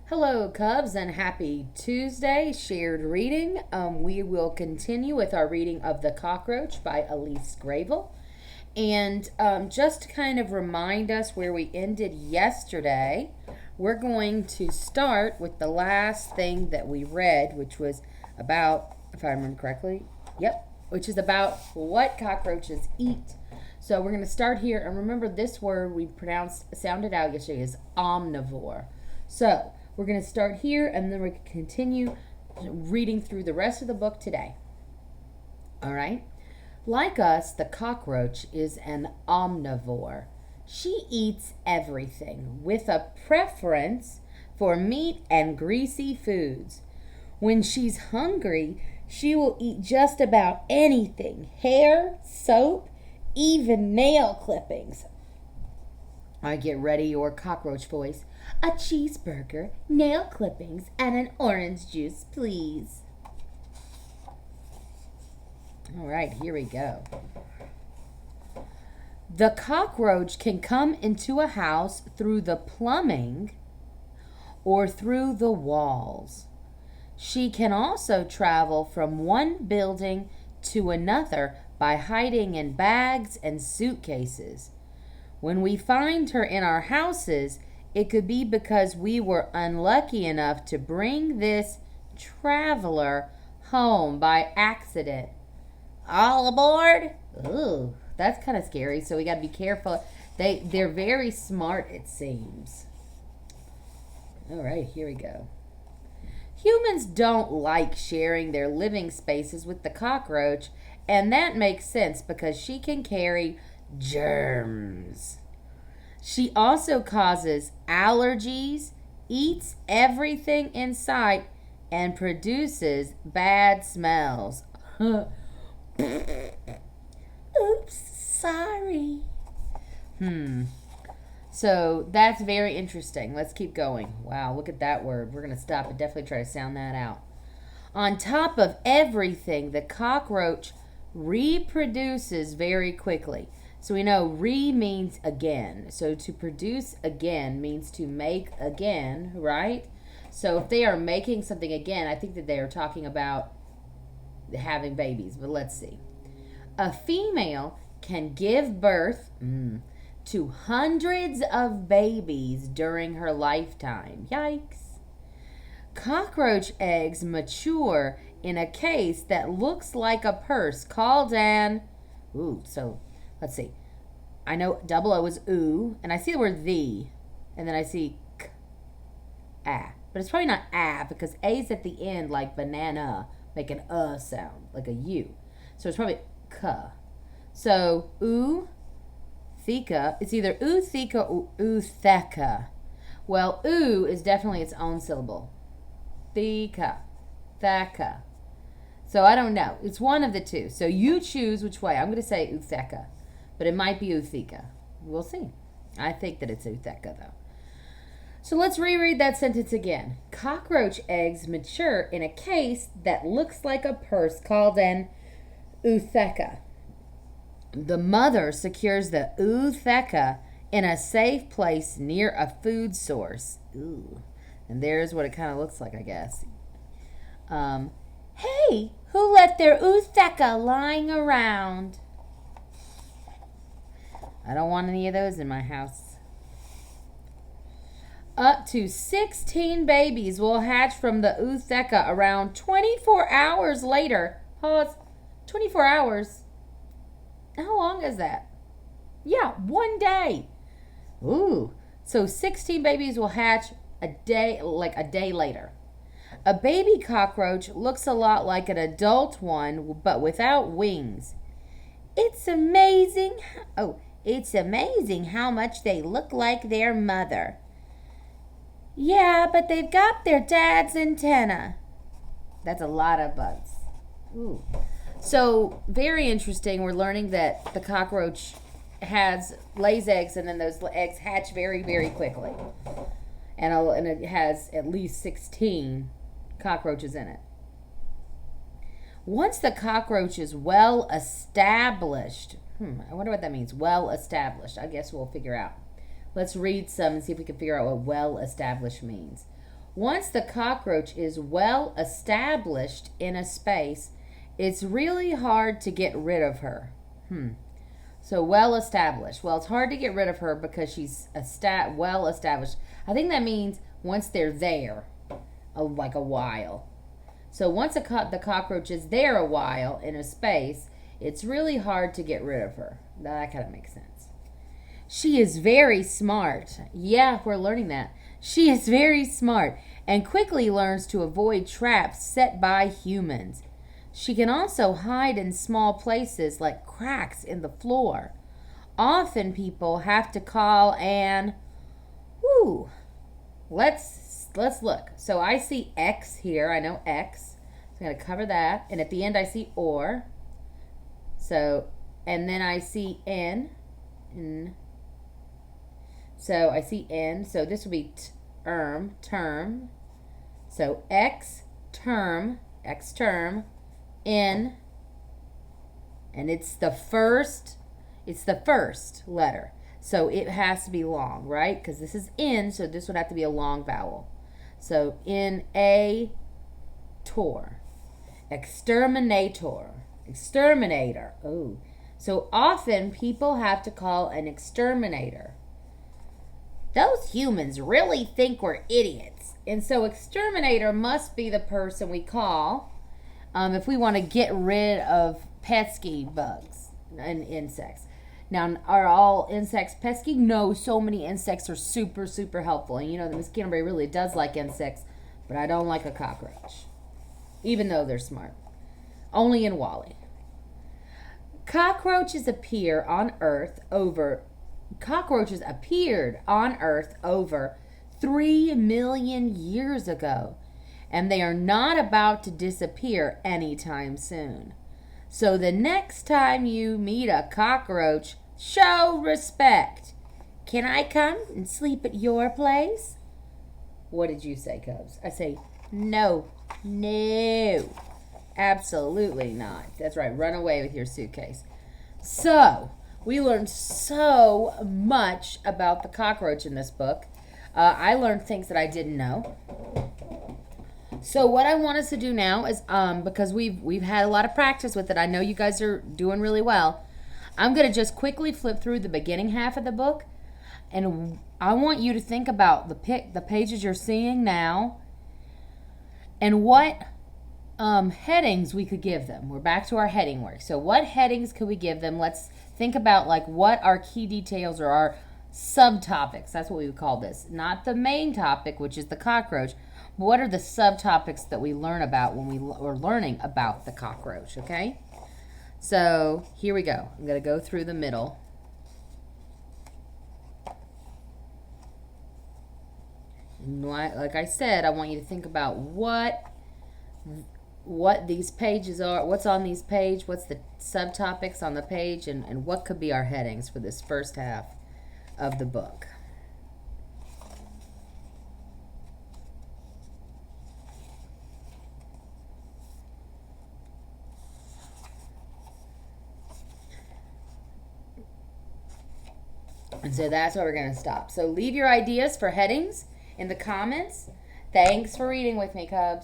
Hello, Cubs, and happy Tuesday. Shared reading. We will continue with our reading of The Cockroach by Elise Gravel. And just to kind of remind us where we ended yesterday, we're going to start with the last thing that we read, which was about, if I remember correctly, which is about what cockroaches eat. So we're going to start here, and remember this word we sounded out yesterday is omnivore. So we're going to start here, and then we can continue reading through the rest of the book today. All right? Like us, the cockroach is an omnivore. She eats everything with a preference for meat and greasy foods. When she's hungry, she will eat just about anything: hair, soap, even nail clippings. I get ready your cockroach voice. A cheeseburger, nail clippings, and an orange juice, please. All right, here we go. The cockroach can come into a house through the plumbing or through the walls. She can also travel from one building to another by hiding in bags and suitcases. When we find her in our houses, it could be because we were unlucky enough to bring this traveler home by accident. All aboard? Ooh, that's kind of scary, so we got to be careful. They're very smart, it seems. All right, here we go. Humans don't like sharing their living spaces with the cockroach, and that makes sense because she can carry germs. She also causes allergies, eats everything in sight, and produces bad smells. Oops, sorry. So that's very interesting. Let's keep going. Wow, look at that word. We're going to stop and definitely try to sound that out. On top of everything, the cockroach reproduces very quickly. So we know means again. So to produce again means to make again, right? So if they are making something again, I think that they are talking about having babies. But let's see. A female can give birth to hundreds of babies during her lifetime. Yikes. Cockroach eggs mature in a case that looks like a purse called an... so let's see. I know double O is ooh, and I see the word the, and then I see k, ah. But it's probably not ah, because A's at the end like banana, make an sound, like a U. So it's probably k. So ooh, theka, it's either ooh theka or ooh theka. Well, ooh is definitely its own syllable. Theka, theka. So I don't know. It's one of the two. So you choose which way. I'm going to say utheka, but it might be utheka. We'll see. I think that it's utheka, though. So let's reread that sentence again. Cockroach eggs mature in a case that looks like a purse called an utheka. The mother secures the utheka in a safe place near a food source. Ooh. And there's what it kind of looks like, I guess. Hey, who left their utheka lying around? I don't want any of those in my house. Up to 16 babies will hatch from the utheka around 24 hours later. Pause. 24 hours? How long is that? Yeah, 1 day. Ooh. So 16 babies will hatch a day later. A baby cockroach looks a lot like an adult one, but without wings. It's amazing how much they look like their mother. Yeah, but they've got their dad's antenna. That's a lot of bugs. Ooh. So, very interesting. We're learning that the cockroach lays eggs, and then those eggs hatch very, very quickly. And it has at least 16 cockroaches in it. Once the cockroach is well established, I wonder what that means. Well established. I guess we'll figure out. Let's read some and see if we can figure out what well established means. Once the cockroach is well established in a space, it's really hard to get rid of her. So well established. Well, it's hard to get rid of her because she's well established. I think that means once they're there, like a while. So once the cockroach is there a while in a space, it's really hard to get rid of her. That kind of makes sense. She is very smart. Yeah, we're learning that. She is very smart and quickly learns to avoid traps set by humans. She can also hide in small places like cracks in the floor. Often people have to call an let's look. So I see X here. I know X. So I'm going to cover that. And at the end I see or. So, and then I see N. So I see N. So this will be term. So X term, N. And it's the first letter. So it has to be long, right? Because this is N, so this would have to be a long vowel. So N-A, tor. Exterminator. Oh. So often people have to call an exterminator. Those humans really think we're idiots. And so exterminator must be the person we call if we want to get rid of pesky bugs and insects. Now, are all insects pesky? No, so many insects are super, super helpful. And you know, the mosquito berry really does like insects, but I don't like a cockroach, even though they're smart. Only in Wally. Cockroaches appeared on Earth over 3 million years ago, and they are not about to disappear anytime soon. So the next time you meet a cockroach, show respect. Can I come and sleep at your place? What did you say, Cubs? I say, no, absolutely not. That's right, run away with your suitcase. So, we learned so much about the cockroach in this book. I learned things that I didn't know. So what I want us to do now is, because we've had a lot of practice with it, I know you guys are doing really well. I'm going to just quickly flip through the beginning half of the book, and I want you to think about the pages you're seeing now, and what headings we could give them. We're back to our heading work. So what headings could we give them? Let's think about like what our key details or our subtopics. That's what we would call this. Not the main topic, which is the cockroach. What are the subtopics that we learn about when we are learning about the cockroach, okay? So here we go. I'm going to go through the middle. Like I said, I want you to think about what these pages are, what's on these pages, what's the subtopics on the page, and what could be our headings for this first half of the book. And so that's where we're going to stop. So leave your ideas for headings in the comments. Thanks for reading with me, Cubs.